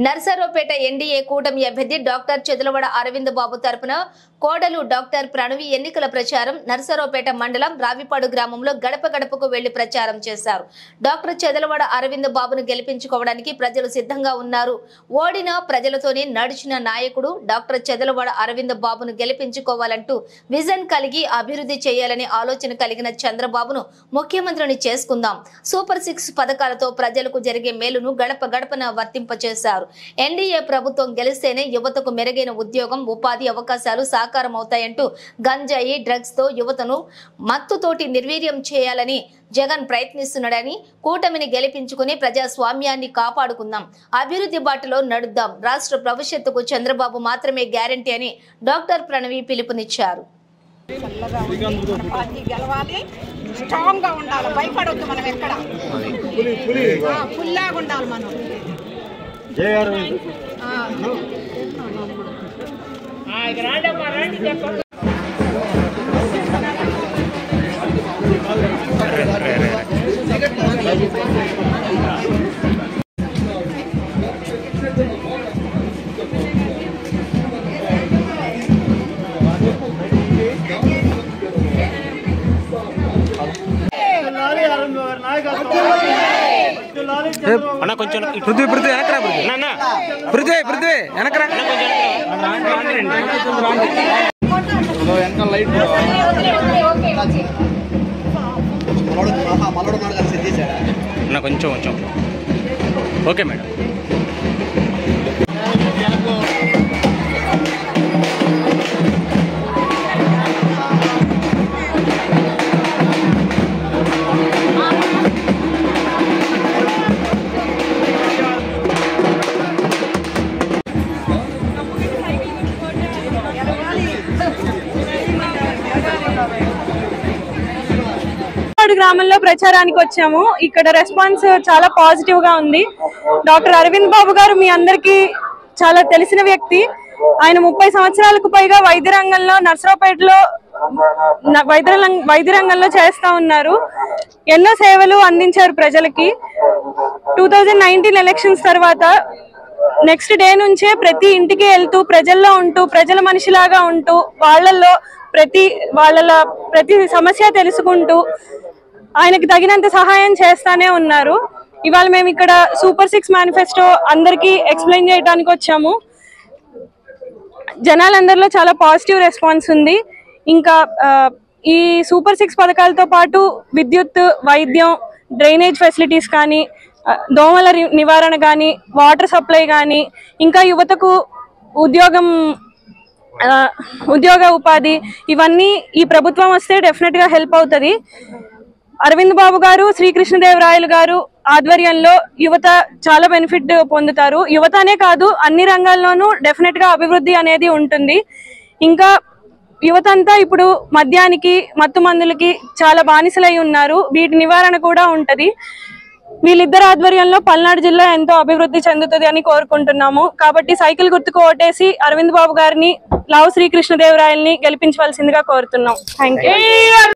Narasaraopet NDA కూటమి అభ్యర్థి doctor Chedalavada Arvind బాబు తరపున కోడలు డాక్టర్ ప్రణవి ఎన్నికల ప్రచారం నర్సరావుపేట మండలం రావిపాడు గ్రామంలో గడప గడపకు వెళ్లి ప్రచారం చేశారు. డాక్టర్ చెదలవాడ అరవింద్ బాబును గెలిపించుకోవడానికి ప్రజలు సిద్ధంగా ఉన్నారు. ఓడిన ప్రజలతోనే నడిచిన నాయకుడు డాక్టర్ చెదలవాడ అరవింద్ బాబును గెలిపించుకోవాలంటూ విజన్ కలిగి అభివృద్ధి చేయాలని ఆలోచన కలిగిన చంద్రబాబును ముఖ్యమంత్రిని చేసుకుందాం. సూపర్ 6 పథకాలతో ప్రజలకు జరిగే మేలును గడప గడపన వర్తింపచేశారు. ఎన్డీఏ ప్రభుత్వం గెలిస్తేనే యువతకు మెరుగైన ఉద్యోగం, ఉపాధి అవకాశాలు సాకారం అవుతాయంటూ గంజాయి, డ్రగ్స్ తో యువతను మత్తుతోటి నిర్వీర్యం చేయాలని జగన్ ప్రయత్నిస్తున్నాడని, కూటమిని గెలిపించుకుని ప్రజాస్వామ్యాన్ని కాపాడుకుందాం, అభివృద్ధి బాటలో నడుద్దాం, రాష్ట్ర భవిష్యత్తుకు చంద్రబాబు మాత్రమే గ్యారంటీ అని డాక్టర్ ప్రణవి పిలుపునిచ్చారు. స్ట్రాంగ్ గా ఉండాలి, భయపడొద్దు. మనం ఎక్కడ ఫుల్లాగా ఉండాలి. మనం అన్న కొంచెం పృథ్వీ వెనకరా పృథ్వీ వెనకరా అన్న కొంచెం ఓకే మేడం. గ్రామంలో ప్రచారానికి వచ్చాము. ఇక్కడ రెస్పాన్స్ చాలా పాజిటివ్ గా ఉంది. డాక్టర్ అరవింద్ బాబు గారు మీ అందరికీ చాలా తెలిసిన వ్యక్తి. ఆయన 30 సంవత్సరాలకు పైగా వైద్య రంగంలో నర్సరావుపేటలో వైద్య రంగంలో చేస్తా ఉన్నారు. ఎన్నో సేవలు అందించారు ప్రజలకి. 2019 ఎలక్షన్స్ తర్వాత నెక్స్ట్ డే నుంచే ప్రతి ఇంటికి వెళ్తూ ప్రజల్లో ఉంటూ ప్రజల మనిషిలాగా ఉంటూ వాళ్ళ ప్రతి సమస్య తెలుసుకుంటూ ఆయనకి తగినంత సహాయం చేస్తానే ఉన్నారు. ఇవాళ మేము ఇక్కడ సూపర్ 6 మేనిఫెస్టో అందరికీ ఎక్స్ప్లెయిన్ చేయడానికి వచ్చాము. జనాలందరిలో చాలా పాజిటివ్ రెస్పాన్స్ ఉంది. ఇంకా ఈ సూపర్ 6 పథకాలతో పాటు విద్యుత్, వైద్యం, డ్రైనేజ్ ఫెసిలిటీస్ కానీ, దోమల నివారణ కానీ, వాటర్ సప్లై కానీ, ఇంకా యువతకు ఉద్యోగ ఉపాధి, ఇవన్నీ ఈ ప్రభుత్వం వస్తే డెఫినెట్ గా హెల్ప్ అవుతుంది. అరవింద్ బాబు గారు, శ్రీకృష్ణదేవరాయలు గారు ఆధ్వర్యంలో యువత చాలా బెనిఫిట్ పొందుతారు. యువత అనే కాదు, అన్ని రంగాల్లోనూ డెఫినెట్ గా అభివృద్ధి అనేది ఉంటుంది. ఇంకా యువత అంతా ఇప్పుడు మద్యానికి, మత్తు మందులకి చాలా బానిసలై ఉన్నారు. వీటి నివారణ కూడా ఉంటది. వీళ్ళిద్దరు ఆధ్వర్యంలో పల్నాడు జిల్లా ఎంతో అభివృద్ధి చెందుతుంది అని కోరుకుంటున్నాము. కాబట్టి సైకిల్ గుర్తుకు ఓటేసి అరవింద్ బాబు గారిని, లావు శ్రీకృష్ణదేవరాయల్ని గెలిపించవలసిందిగా కోరుతున్నాం. Thank you.